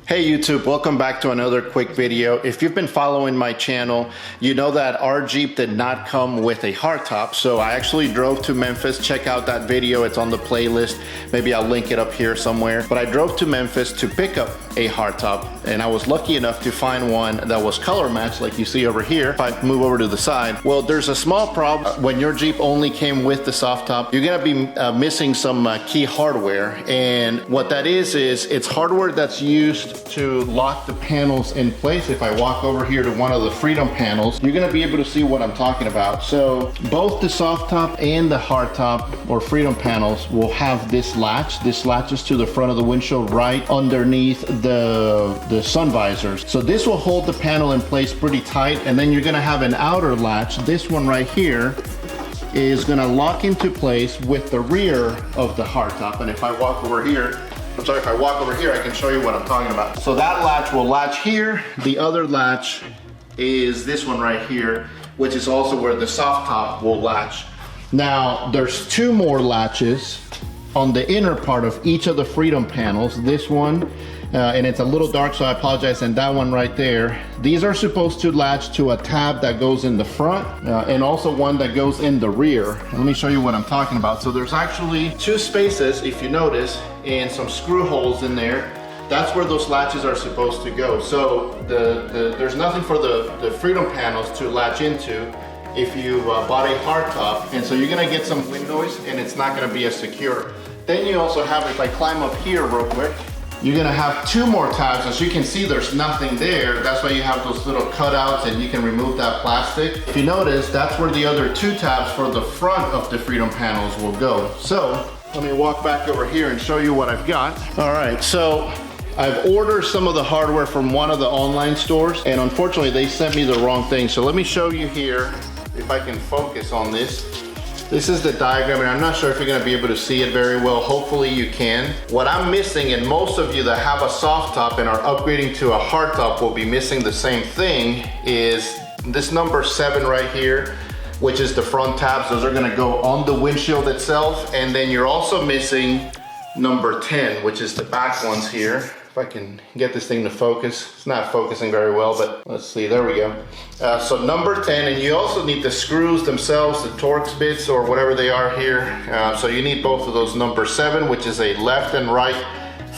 Hey YouTube, welcome back to another quick video. If you've been following my channel, you know that our Jeep did not come with a hardtop, so I actually drove to Memphis. Check out that video, it's on the playlist. Maybe I'll link it up here somewhere. But I drove to Memphis to pick up a hardtop, and I was lucky enough to find one that was color matched like you see over here. If I move over to the side, well, there's a small problem. When your Jeep only came with the soft top, you're gonna be missing some key hardware, and what that is it's hardware that's used to lock the panels in place. If I walk over here to one of the Freedom panels, you're gonna be able to see what I'm talking about. So both the soft top and the hard top or Freedom panels will have this latch. This latches to the front of the windshield right underneath the sun visors. So this will hold the panel in place pretty tight, and then you're gonna have an outer latch. This one right here is gonna lock into place with the rear of the hardtop. And if I walk over here, I can show you what I'm talking about. So that latch will latch here. The other latch is this one right here, which is also where the soft top will latch. Now, there's two more latches on the inner part of each of the Freedom panels. This one, and it's a little dark, so I apologize, and that one right there. These are supposed to latch to a tab that goes in the front, and also one that goes in the rear. Let me show you what I'm talking about. So there's actually two spaces, if you notice, and some screw holes in there. That's where those latches are supposed to go. So there's nothing for the Freedom panels to latch into if you bought a hardtop, and so you're gonna get some wind noise, and it's not gonna be as secure. Then you also have, if I climb up here real quick, you're gonna have two more tabs. As you can see, there's nothing there. That's why you have those little cutouts, and you can remove that plastic. If you notice, that's where the other two tabs for the front of the Freedom panels will go. So let me walk back over here and show you what I've got. All right, so I've ordered some of the hardware from one of the online stores, and unfortunately they sent me the wrong thing. So let me show you here, if I can focus on this. This is the diagram, and I'm not sure if you're gonna be able to see it very well. Hopefully you can. What I'm missing, and most of you that have a soft top and are upgrading to a hard top will be missing the same thing, is this number 7 right here, which is the front tabs. Those are gonna go on the windshield itself. And then you're also missing number 10, which is the back ones here. If I can get this thing to focus. It's not focusing very well, but let's see, there we go. So number 10, and you also need the screws themselves, the Torx bits or whatever they are here. So you need both of those. Number 7, which is a left and right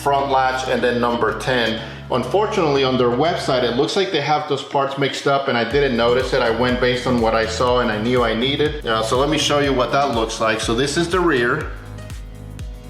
front latch, and then number 10. Unfortunately, on their website, it looks like they have those parts mixed up, and I didn't notice it. I went based on what I saw and I knew I needed. So let me show you what that looks like. So this is the rear,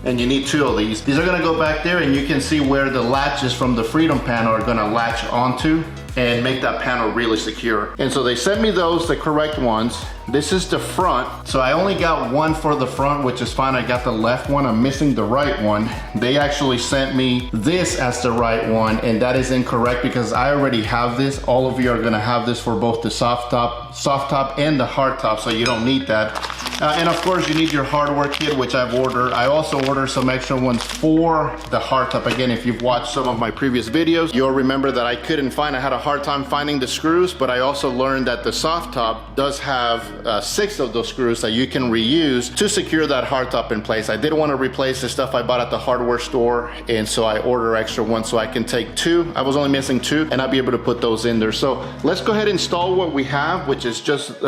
and you need two of these. These are gonna go back there, and you can see where the latches from the Freedom panel are gonna latch onto and make that panel really secure. And so they sent me those, the correct ones. This is the front. So I only got one for the front, which is fine. I got the left one, I'm missing the right one. They actually sent me this as the right one, and that is incorrect because I already have this. All of you are gonna have this for both the soft top and the hard top, so you don't need that. And of course you need your hardware kit, which I've ordered. I also ordered some extra ones for the hardtop. Again, if you've watched some of my previous videos, you'll remember that I had a hard time finding the screws, but I also learned that the soft top does have 6 of those screws that you can reuse to secure that hardtop in place. I didn't want to replace the stuff I bought at the hardware store, and so I ordered extra ones so I can take 2. I was only missing 2, and I'll be able to put those in there. So let's go ahead and install what we have, which is just 2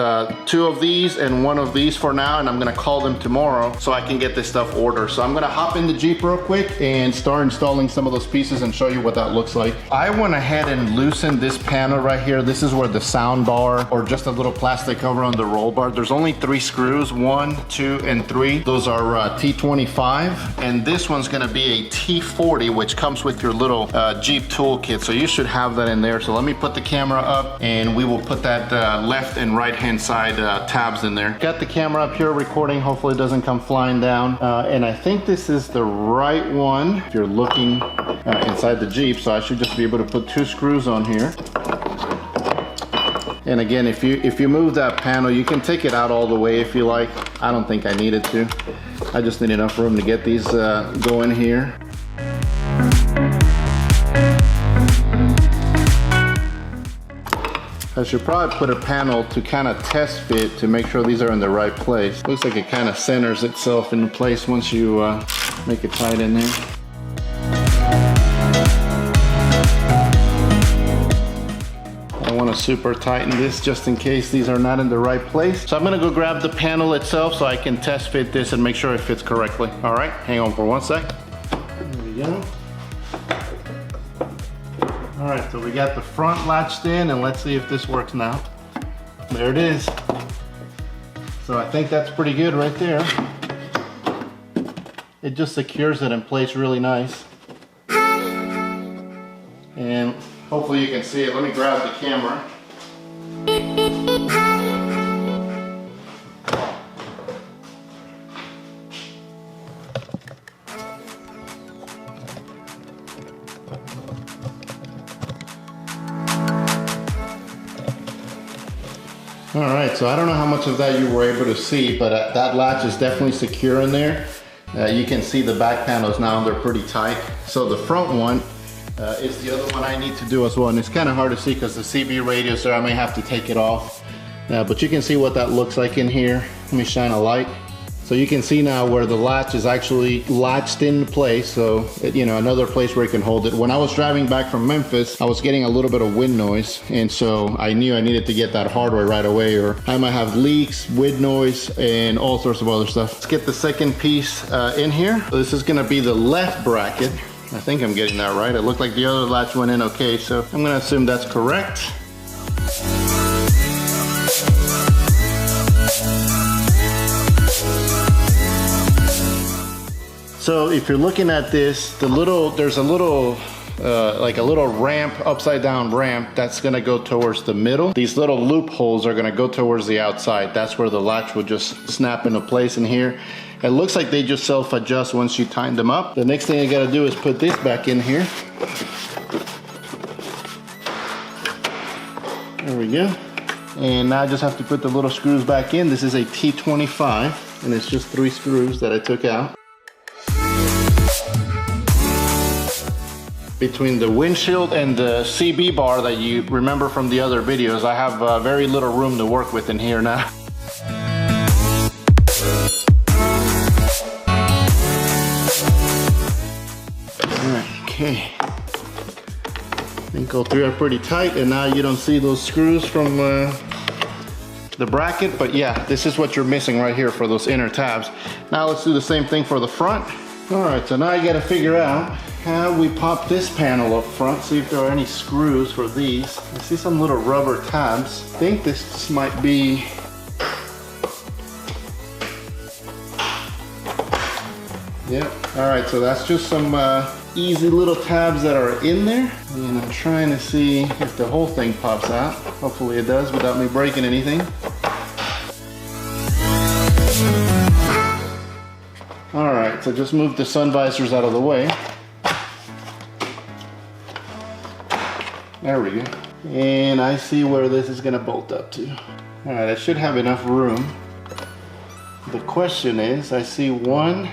of these and 1 of these for now, and I'm gonna call them tomorrow so I can get this stuff ordered. So I'm gonna hop in the Jeep real quick and start installing some of those pieces and show you what that looks like. I went ahead and loosened this panel right here. This is where the sound bar, or just a little plastic cover on the roll bar. There's only 3 screws, 1, 2, and 3. Those are T25, and this one's gonna be a T40, which comes with your little Jeep toolkit. So you should have that in there. So let me put the camera up, and we will put that left and right hand side tabs in there. Got the camera up here recording. Hopefully it doesn't come flying down. And I think this is the right one if you're looking inside the Jeep. So I should just be able to put 2 screws on here. And again, if you move that panel, you can take it out all the way if you like. I don't think I needed to. I just need enough room to get these going here. I should probably put a panel to kind of test fit to make sure these are in the right place. Looks like it kind of centers itself into place once you make it tight in there. to super tighten this just in case these are not in the right place. So I'm going to go grab the panel itself so I can test fit this and make sure it fits correctly. All right, hang on for 1 sec. There we go. All right, so we got the front latched in, and let's see if this works now. There it is. So I think that's pretty good right there. It just secures it in place really nice. And hopefully you can see it. Let me grab the camera. All right, so I don't know how much of that you were able to see, but that latch is definitely secure in there. You can see the back panels now, they're pretty tight. So the front one is the other one I need to do as well. And it's kind of hard to see because the CB radius there, I may have to take it off. But you can see what that looks like in here. Let me shine a light. So you can see now where the latch is actually latched in place. So, you know, another place where you can hold it. When I was driving back from Memphis, I was getting a little bit of wind noise. And so I knew I needed to get that hardware right away, or I might have leaks, wind noise, and all sorts of other stuff. Let's get the second piece in here. So this is gonna be the left bracket. I think I'm getting that right. It looked like the other latch went in okay. So I'm gonna assume that's correct. So if you're looking at this, there's a little, like a little ramp, upside down ramp that's gonna go towards the middle. These little loopholes are gonna go towards the outside. That's where the latch will just snap into place in here. It looks like they just self-adjust once you tighten them up. The next thing I gotta do is put this back in here. There we go. And now I just have to put the little screws back in. This is a T25, and it's just 3 screws that I took out. Between the windshield and the CB bar that you remember from the other videos, I have very little room to work with in here now. Okay, I think all 3 are pretty tight, and now you don't see those screws from the bracket, but yeah, this is what you're missing right here for those inner tabs. Now let's do the same thing for the front. All right, so now you gotta figure out how we pop this panel up front, see if there are any screws for these. I see some little rubber tabs. I think this might be, yep. All right, so that's just some easy little tabs that are in there. And I'm trying to see if the whole thing pops out. Hopefully it does without me breaking anything. All right, so just move the sun visors out of the way. There we go. And I see where this is gonna bolt up to. All right, I should have enough room. The question is, I see one.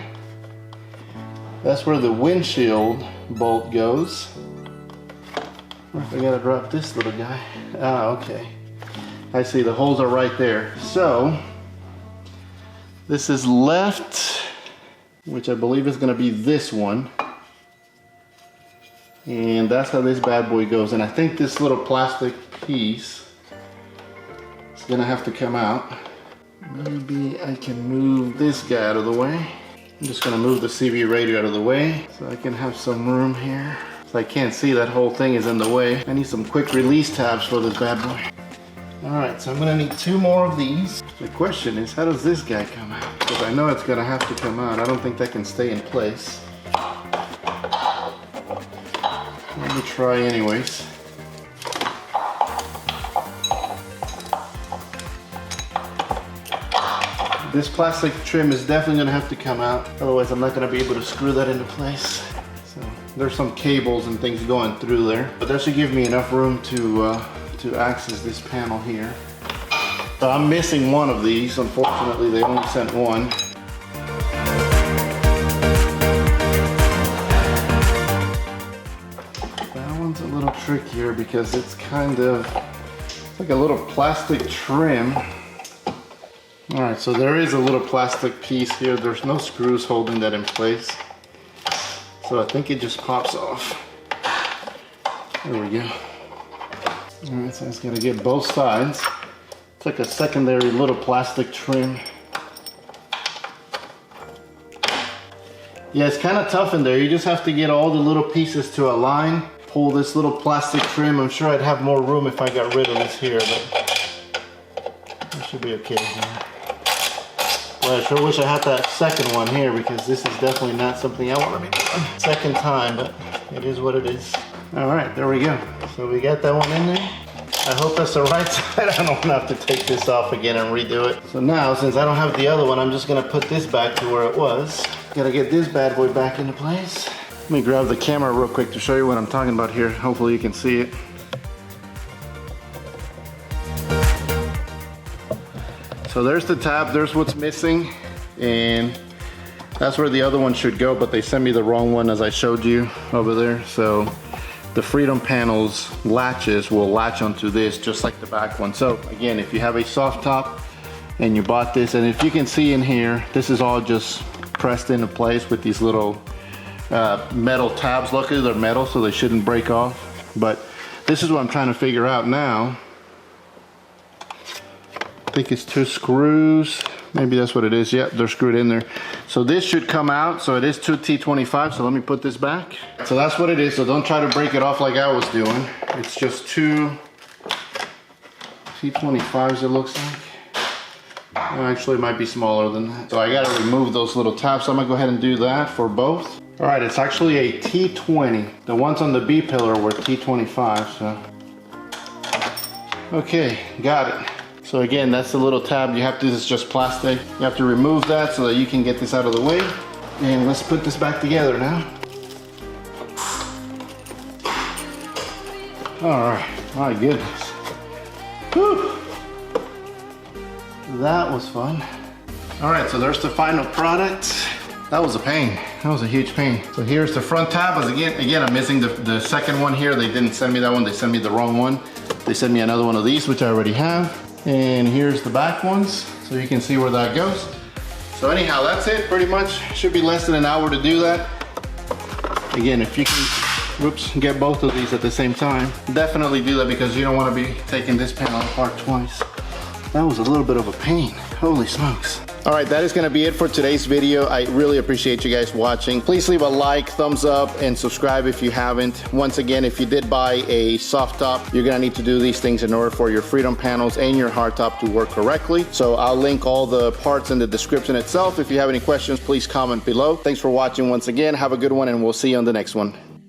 That's where the windshield bolt goes. Or if I gotta drop this little guy. Ah, okay. I see the holes are right there. So, this is left, which I believe is gonna be this one. And that's how this bad boy goes. And I think this little plastic piece is gonna have to come out. Maybe I can move this guy out of the way. I'm just gonna move the CB radio out of the way so I can have some room here. So I can't see that whole thing is in the way. I need some quick release tabs for this bad boy. All right, so I'm gonna need 2 more of these. The question is, how does this guy come out? Because I know it's gonna have to come out. I don't think that can stay in place. Let me try anyways. This plastic trim is definitely gonna have to come out. Otherwise, I'm not gonna be able to screw that into place. So there's some cables and things going through there, but that should give me enough room to access this panel here. So I'm missing one of these. Unfortunately, they only sent one. A little trickier because it's kind of like a little plastic trim. All right, so there is a little plastic piece here. There's no screws holding that in place. So I think it just pops off. There we go. All right, so I just gotta get both sides. It's like a secondary little plastic trim. Yeah, it's kind of tough in there. You just have to get all the little pieces to align. Pull this little plastic trim. I'm sure I'd have more room if I got rid of this here, but it should be okay here. Well, I sure wish I had that second one here because this is definitely not something I want to be doing second time, but it is what it is. All right, there we go. So we got that one in there. I hope that's the right side. I don't have to take this off again and redo it. So now, since I don't have the other one, I'm just gonna put this back to where it was. Gotta get this bad boy back into place. Let me grab the camera real quick to show you what I'm talking about here. Hopefully you can see it. So there's the tab, there's what's missing, and that's where the other one should go, but they sent me the wrong one as I showed you over there. So the Freedom Panels latches will latch onto this just like the back one. So again, if you have a soft top and you bought this, and if you can see in here, this is all just pressed into place with these little metal tabs. Luckily they're metal, so they shouldn't break off. But this is what I'm trying to figure out now. I think it's 2 screws. Maybe that's what it is. Yep, they're screwed in there. So this should come out. So it is 2 T25. So let me put this back. So that's what it is. So don't try to break it off like I was doing. It's just 2 T25s, it looks like. Well, actually, it might be smaller than that. So I got to remove those little tabs. So I'm going to go ahead and do that for both. All right, it's actually a T20. The ones on the B pillar were T25. So okay, got it. So again, that's the little tab. You have to, this is just plastic. You have to remove that so that you can get this out of the way. And let's put this back together now. All right, my goodness. Whew. That was fun. All right, so there's the final product. That was a pain. That was a huge pain. So here's the front tab. Again, I'm missing the second one here. They didn't send me that one. They sent me the wrong one. They sent me another one of these, which I already have. And here's the back ones, so you can see where that goes. So anyhow, that's it pretty much. Should be less than an hour to do that. Again, if you can, whoops, get both of these at the same time, definitely do that because you don't want to be taking this panel apart twice. That was a little bit of a pain. Holy smokes. All right, that is gonna be it for today's video. I really appreciate you guys watching. Please leave a like, thumbs up, and subscribe if you haven't. Once again, if you did buy a soft top, you're gonna need to do these things in order for your Freedom Panels and your hardtop to work correctly. So I'll link all the parts in the description itself. If you have any questions, please comment below. Thanks for watching once again. Have a good one, and we'll see you on the next one.